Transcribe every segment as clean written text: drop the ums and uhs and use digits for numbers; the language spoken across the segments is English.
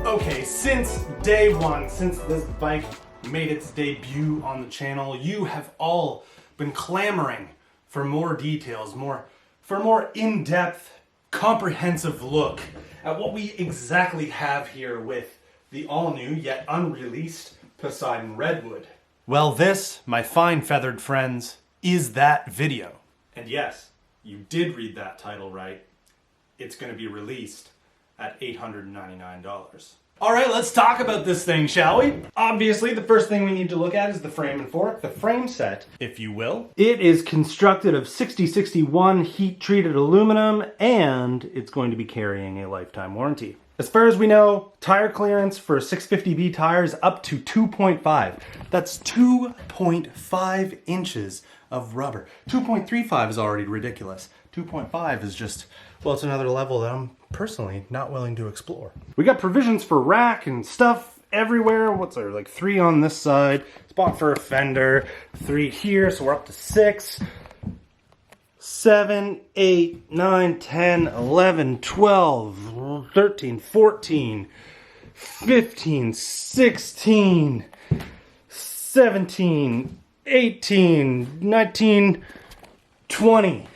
Okay, since day one, since this bike made its debut on the channel, you have all been clamoring for more details, for a more in-depth, comprehensive look at what we exactly have here with the all-new, yet unreleased Poseidon Redwood. Well, this, my fine feathered friends, is that video. And yes, you did read that title right. It's going to be released at $899. All right, let's talk about this thing, shall we? Obviously, the first thing we need to look at is the frame and fork, the frame set, if you will. It is constructed of 6061 heat-treated aluminum, and it's going to be carrying a lifetime warranty. As far as we know, tire clearance for 650B tires up to 2.5. That's 2.5 inches of rubber. 2.35 is already ridiculous. 2.5 is just, well, it's another level that I'm personally not willing to explore. We got provisions for rack and stuff everywhere. What's there, like 3 on this side, spot for a fender, 3 here, so we're up to 6. 7, 8, 9, 10, 11, 12, 13, 14, 15, 16, 17, 18, 19, 20.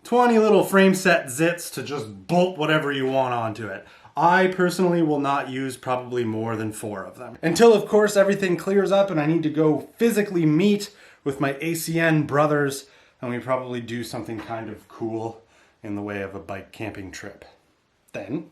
20 little frame set zits to just bolt whatever you want onto it. I personally will not use probably more than 4 of them. Until, of course, everything clears up and I need to go physically meet with my ACN brothers, and we probably do something kind of cool in the way of a bike camping trip. Then,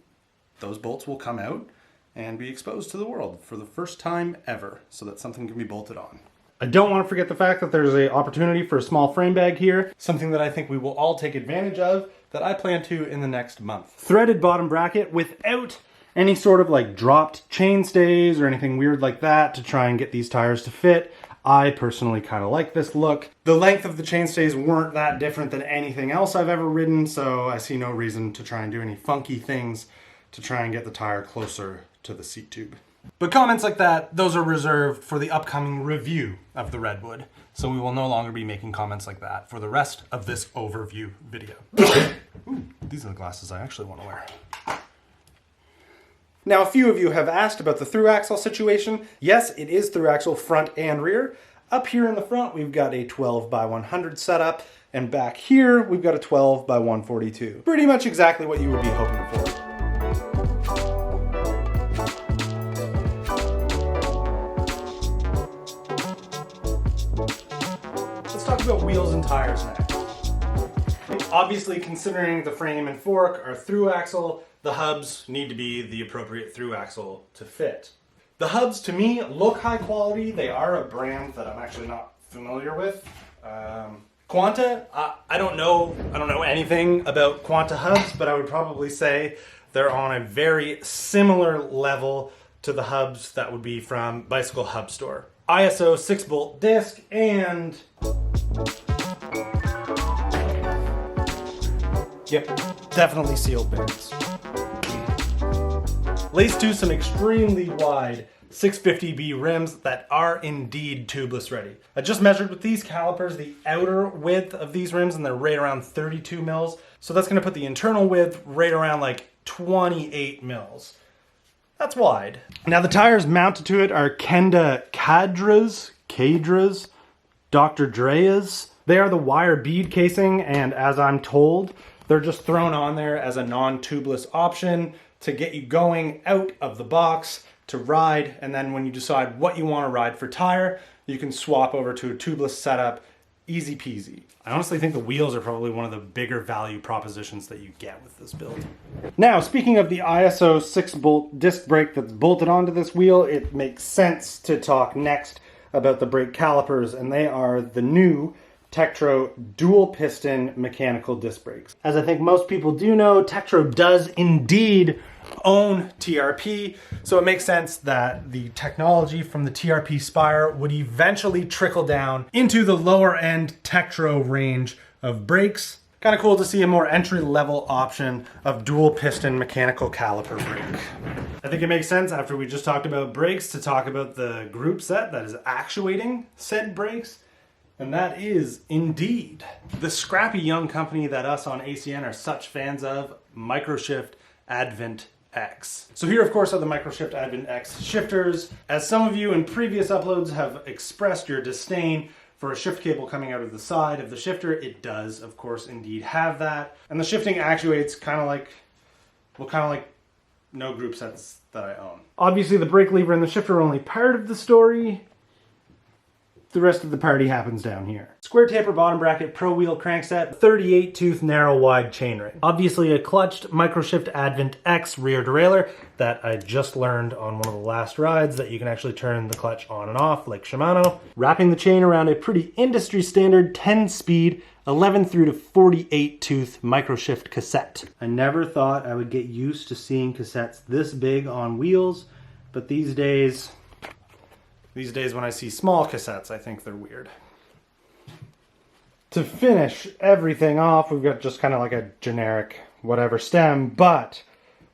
those bolts will come out and be exposed to the world for the first time ever, so that something can be bolted on. I don't want to forget the fact that there's an opportunity for a small frame bag here, something that I think we will all take advantage of, that I plan to in the next month. Threaded bottom bracket without any sort of like dropped chain stays or anything weird like that to try and get these tires to fit. I personally kind of like this look. The length of the chainstays weren't that different than anything else I've ever ridden, so I see no reason to try and do any funky things to try and get the tire closer to the seat tube. But comments like that, those are reserved for the upcoming review of the Redwood, so we will no longer be making comments like that for the rest of this overview video. Ooh, these are the glasses I actually want to wear. Now, a few of you have asked about the through axle situation. Yes, it is through axle front and rear. Up here in the front, we've got a 12x100 setup, and back here, we've got a 12x142. Pretty much exactly what you would be hoping for. Let's talk about wheels and tires next. Obviously, considering the frame and fork are through axle, the hubs need to be the appropriate through axle to fit. The hubs, to me, look high quality. They are a brand that I'm actually not familiar with. Quanta, I don't know anything about Quanta hubs, but I would probably say they're on a very similar level to the hubs that would be from Bicycle Hub Store. ISO 6-bolt disc and... Yep, definitely sealed bands. Laced to some extremely wide 650B rims that are indeed tubeless ready. I just measured with these calipers the outer width of these rims, and they're right around 32 mils. So that's going to put the internal width right around like 28 mils. That's wide. Now the tires mounted to it are Kenda Cadras, Dr. Dreas. They are the wire bead casing, and as I'm told, they're just thrown on there as a non-tubeless option to get you going out of the box to ride, and then when you decide what you want to ride for tire, you can swap over to a tubeless setup, easy peasy. I honestly think the wheels are probably one of the bigger value propositions that you get with this build. Now, speaking of the ISO 6-bolt disc brake that's bolted onto this wheel, it makes sense to talk next about the brake calipers, and they are the new Tektro dual piston mechanical disc brakes. As I think most people do know, Tektro does indeed own TRP, so it makes sense that the technology from the TRP Spire would eventually trickle down into the lower end Tektro range of brakes. Kind of cool to see a more entry-level option of dual piston mechanical caliper brake. I think it makes sense after we just talked about brakes to talk about the group set that is actuating said brakes. And that is indeed the scrappy young company that us on ACN are such fans of, Microshift Advent X. So here, of course, are the Microshift Advent X shifters. As some of you in previous uploads have expressed your disdain for a shift cable coming out of the side of the shifter, it does, of course, indeed have that. And the shifting actuates kind of like no group sets that I own. Obviously, the brake lever and the shifter are only part of the story. The rest of the party happens down here. Square taper bottom bracket, pro wheel crankset, 38 tooth narrow wide chainring. Obviously a clutched Microshift Advent X rear derailleur that I just learned on one of the last rides that you can actually turn the clutch on and off like Shimano. Wrapping the chain around a pretty industry standard 10 speed 11 through to 48 tooth Microshift cassette. I never thought I would get used to seeing cassettes this big on wheels, but these days when I see small cassettes, I think they're weird. To finish everything off, we've got just kind of like a generic whatever stem, but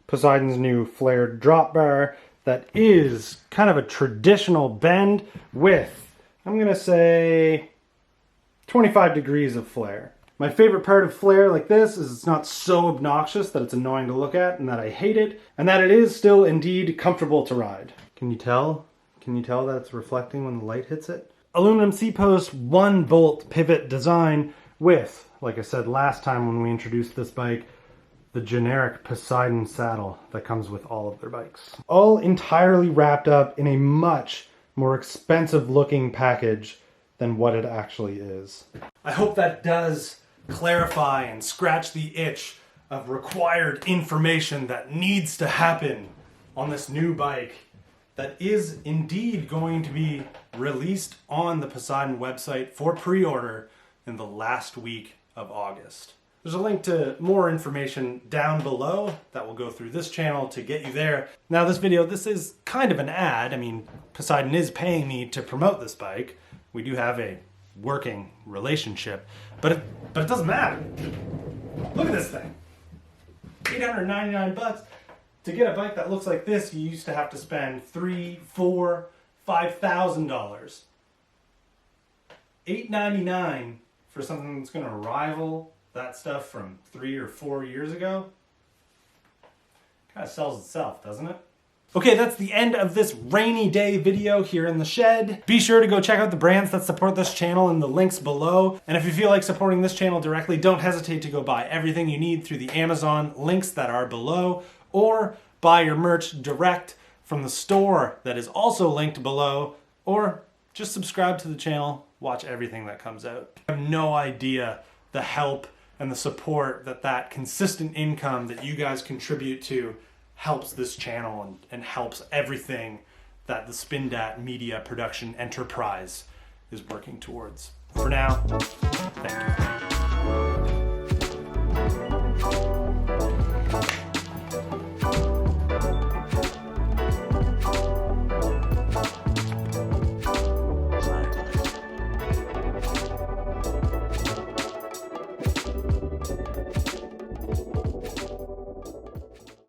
Poseidon's new flared drop bar that is kind of a traditional bend with, I'm gonna say, 25 degrees of flare. My favorite part of flare like this is it's not so obnoxious that it's annoying to look at and that I hate it, and that it is still indeed comfortable to ride. Can you tell? Can you tell that it's reflecting when the light hits it? Aluminum C-post, 1-bolt pivot design with, like I said last time when we introduced this bike, the generic Poseidon saddle that comes with all of their bikes. All entirely wrapped up in a much more expensive looking package than what it actually is. I hope that does clarify and scratch the itch of required information that needs to happen on this new bike that is indeed going to be released on the Poseidon website for pre-order in the last week of August. There's a link to more information down below that will go through this channel to get you there. Now this video, this is kind of an ad. I mean, Poseidon is paying me to promote this bike. We do have a working relationship, but it doesn't matter. Look at this thing. 899 bucks. To get a bike that looks like this, you used to have to spend $3,000, $4,000, $5,000. $899 for something that's going to rival that stuff from 3 or 4 years ago. Kind of sells itself, doesn't it? Okay, that's the end of this rainy day video here in the shed. Be sure to go check out the brands that support this channel in the links below. And if you feel like supporting this channel directly, don't hesitate to go buy everything you need through the Amazon links that are below, or buy your merch direct from the store that is also linked below, or just subscribe to the channel, watch everything that comes out. I have no idea the help and the support that consistent income that you guys contribute to helps this channel and helps everything that the Spindat Media Production Enterprise is working towards. For now, thank you.